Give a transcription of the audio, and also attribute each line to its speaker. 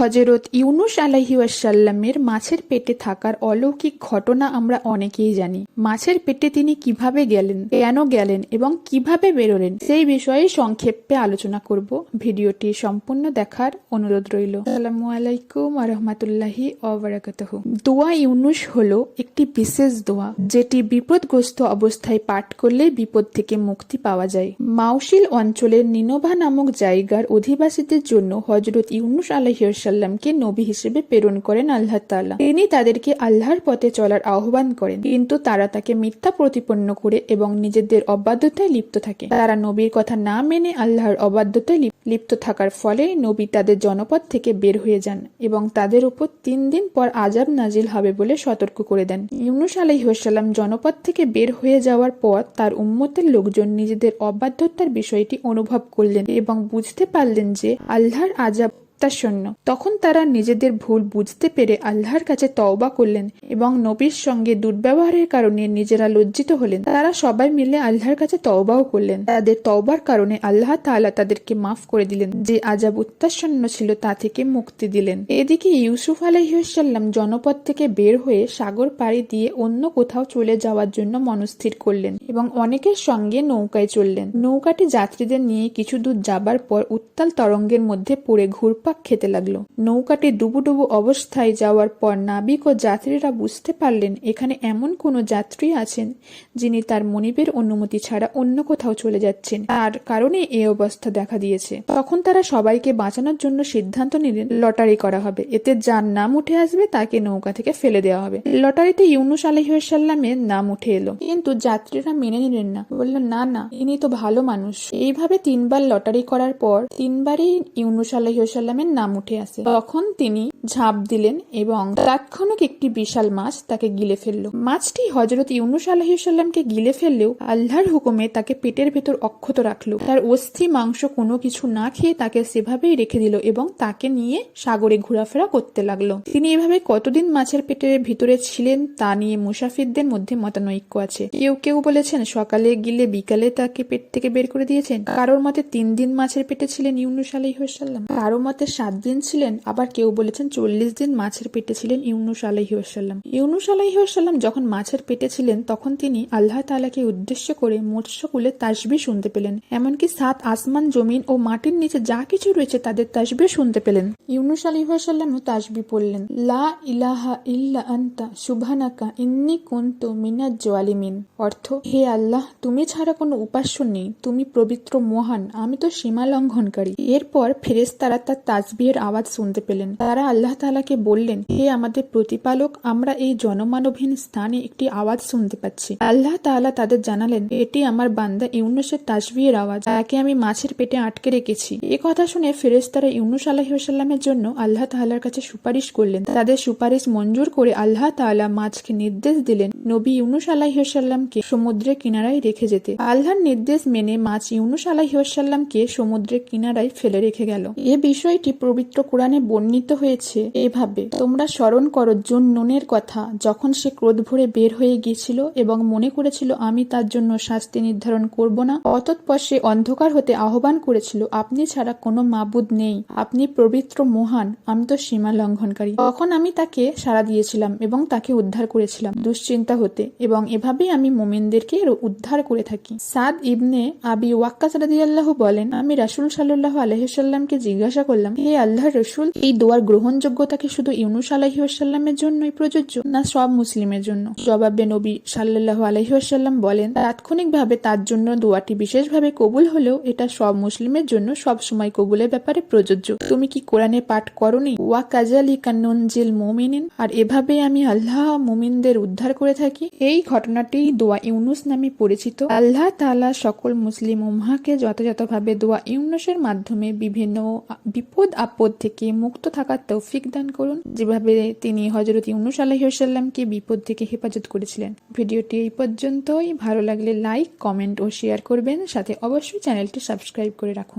Speaker 1: হযরত ইউনুস আলাইহি ওয়াসাল্লামের মাছের পেটে থাকার অলৌকিক ঘটনা আমরা অনেকেই জানি। মাছের পেটে তিনি কিভাবে গেলেন, কেন গেলেন এবং কিভাবে বেরোলেন সেই বিষয়ে সংক্ষেপে আলোচনা করব। ভিডিওটি সম্পূর্ণ দেখার অনুরোধ রইল। আসসালামু আলাইকুম ওয়া রাহমাতুল্লাহি ওয়া বারাকাতুহু। দোয়া ইউনুস হলো একটি বিশেষ দোয়া, যেটি বিপদগ্রস্ত অবস্থায় পাঠ করলে বিপদ থেকে মুক্তি পাওয়া যায়। মাউশিল অঞ্চলের নিনোভা নামক জায়গার অধিবাসীদের জন্য হযরত ইউনুস আলাইহিস সালামকে নবী হিসেবে প্রেরণ করেন আল্লাহ তাআলা। তিনি তাদেরকে আল্লাহর পথে চলার আহ্বান করেন, কিন্তু তারা তাকে মিথ্যা প্রতিপন্ন করে এবং নিজেদের অবাধ্যতায় লিপ্ত থাকে। তারা নবীর কথা না মেনে আল্লাহর অবাধ্যতায় লিপ্ত থাকার ফলে নবী তাদের জনপদ থেকে বের হয়ে যান এবং তাদের উপর 3 দিন পর আযাব নাজিল হবে বলে সতর্ক করে দেন। ইউনুস আলাইহিস সালাম জনপদ থেকে বের হয়ে যাওয়ার পর তার উম্মতের লোকজন নিজেদের অবাধ্যতার বিষয়টি অনুভব করলেন এবং বুঝতে পারলেন যে আল্লাহর আযাব শূন্য। তখন তারা নিজেদের ভুল বুঝতে পেরে আল্লাহর কাছে তওবা করলেন এবং নবীর সঙ্গে দুর্ব্যবহারের কারণে নিজেরা লজ্জিত হলেন। তারা সবাই মিলে আল্লাহর কাছে তওবাও করলেন। তাদের তওবার কারণে আল্লাহ তাআলা তাদেরকে মাফ করে দিলেন, যে আযাব উত্তাসন্ন ছিল তা থেকে মুক্তি দিলেন। এদিকে ইউসুফ আলাইহিস সালাম জনপদ থেকে বের হয়ে সাগর পাড়ি দিয়ে অন্য কোথাও চলে যাওয়ার জন্য মনস্থির করলেন এবং অনেকের সঙ্গে নৌকায় চললেন। নৌকাটি যাত্রীদের নিয়ে কিছু দূর যাবার পর উত্তাল তরঙ্গের মধ্যে পড়ে ঘুরপাক খেতে লাগলো। নৌকাটি ডুবুডুবু অবস্থায় যাওয়ার পর নাবিক ও যাত্রীরা বুঝতে পারলেন এখানে এমন কোনো যাত্রী আছেন যিনি তার মনিবের অনুমতি ছাড়া অন্য কোথাও চলে যাচ্ছেন, তার কারণে এই অবস্থা দেখা দিয়েছে। তখন তারা সবাইকে বাঁচানোর জন্য সিদ্ধান্ত নিলেন লটারি করা হবে, এতে যার নাম উঠে আসবে তাকে নৌকা থেকে ফেলে দেওয়া হবে। লটারিতে ইউনুস আলাইহিস সালামের নাম উঠে এলো, কিন্তু যাত্রীরা মেনে নিলেন না। বলল না না, ইনি তো ভালো মানুষ। এইভাবে 3 বার লটারি করার পর 3 বারই ইউনুস আলাইহিস সালামের নাম উঠে আসে। তখন তিনি ঝাঁপ দিলেন এবং তাৎক্ষণিক একটি বিশাল মাছ তাকে গিলে ফেলল। মাছটি হযরত ইউনুস আলাইহিস সালামকে গিলে ফেললেও আল্লাহর হুকুমে তাকে পেটের ভেতর অক্ষত রাখলো। তার অস্থি মাংস কোনো কিছু না খেয়ে তাকে সেভাবেই রেখে দিল এবং তাকে নিয়ে সাগরে ঘোরাফেরা করতে লাগলো। তিনি এভাবে কতদিন মাছের পেটের ভিতরে ছিলেন তা নিয়ে মুসাফিরদের মধ্যে মতানৈক্য আছে। কেউ কেউ বলেছেন সকালে গিলে বিকালে তাকে পেট থেকে বের করে দিয়েছেন। কারোর মতে 3 দিন মাছের পেটে ছিলেন ইউনুস আলাইহিস সালাম, কারো মতে 7 দিন ছিলেন, আবার কেউ বলেছেন 40 দিন মাছের পেটে ছিলেন ইউনুস আলাইহিস সালাম। ইউনুস আলাইহিস সালাম যখন মাছের পেটে ছিলেন তখন তিনি আল্লাহ তাআলাকে উদ্দেশ্য করে মৎস্যকুলে তাসবিহ শুনতে পেলেন। এমনকি 7 আসমান, জমিন ও মাটির নিচে যা কিছু রয়েছে তাদের তাসবিহ শুনতে পেলেন। ইউনুস আলাইহিস সালামও তাসবিহ পড়লেন, লা ইলাহা ইল্লা আনতা সুবহানাকা ইন্নী কুনতু মিনাজ জালিমিন। অর্থ, হে আল্লাহ, তুমি ছাড়া কোনো উপাস্য নেই, তুমি পবিত্র মহান, আমি তো সীমা লঙ্ঘনকারী। এরপর ফেরেশতারা তার তাসবিহের আওয়াজ শুনতে পেলেন। তারা আল্লাহ তাআলাকে বললেন, হে আমাদের প্রতিপালক, আমরা এই জনমানবহীন স্থানে একটি আওয়াজ শুনতে পাচ্ছি। আল্লাহ তাআলা তাদের জানালেন, এটি আমার বান্দা ইউনুসের তাসবিহের আওয়াজ, যাকে আমি মাছের পেটে আটকে রেখেছি। এ কথা শুনে ফেরেশতারা ইউনুস আলাইহিস সালামের জন্য আল্লাহ তাআলার কাছে সুপারিশ করলেন। তাদের সুপারিশ মঞ্জুর করে আল্লাহ তাআলা মাছকে নির্দেশ দিলেন নবী ইউনুস আলাইহিস সালামকে সমুদ্রের কিনারায় রেখে যেতে। আল্লাহর নির্দেশ মেনে মাছ ইউনুস আলাইহিস সালামকে সমুদ্রের কিনারায় ফেলে রেখে গেল। এ বিষয়টি পবিত্র কোরআনে বর্ণিত হয়েছে এভাবে, তোমরা স্মরণ করো জুননুনের কথা, যখন সে ক্রোধ ভরে বের হয়ে গিয়েছিল এবং মনে করেছিল আমি তার জন্য শাস্তি নির্ধারণ করব না। অতঃপর সে অন্ধকার হতে আহ্বান করেছিল, আপনি ছাড়া কোনো মাবুদ নেই, আপনি পবিত্র মহান, আমি তো সীমা লঙ্ঘনকারী। তখন আমি তাকে সাড়া দিয়েছিলাম এবং তাকে উদ্ধার করেছিলাম দুশ্চিন্তা হতে, এবং এভাবেই আমি মুমিনদেরকে উদ্ধার করে থাকি। সাদ ইবনে আবি ওয়াক্কাস রাদিয়াল্লাহু বলেন, আমি রাসূল সাল্লাল্লাহু আলাইহি সাল্লামকে জিজ্ঞাসা করলাম, হে আল্লাহর রাসূল, এই দোয়ার গ্রহণযোগ্যতা কি শুধু ইউনুস আলাইহিস সালামের জন্যই প্রযোজ্য, না সব মুসলিমের জন্য? জবাবে নবী সাল্লাল্লাহু আলাইহি ওয়াসাল্লাম বলেন, তাৎক্ষণিকভাবে তার জন্য দোয়াটি বিশেষভাবে কবুল হলেও এটা সব মুসলিমের জন্য সব সময় কবুলের ব্যাপারে প্রযোজ্য। তুমি কি কোরআনে পাঠ করোনি, ওয়া কাযালিকা নুনজিল মুমিনিন, আর এভাবে আমি আল্লাহ মুমিনদের উদ্ধার করে থাকি? এই ঘটনাটি দোয়া ইউনুস নামে পরিচিত। আল্লাহ তাআলা সকল মুসলিম উম্মাহকে যথাযথভাবে দোয়া ইউনুসের মাধ্যমে বিভিন্ন বিপদ আপদ থেকে মুক্ত থাকার তৌফিক দান করুন, যেভাবে তিনি হযরত ইউনুস আলাইহিস সালামকে বিপদ থেকে হেফাজত করেছিলেন। ভিডিওটি এই পর্যন্তই। ভালো লাগলে লাইক, কমেন্ট ও শেয়ার করবেন, সাথে অবশ্যই চ্যানেলটি সাবস্ক্রাইব করে রাখুন।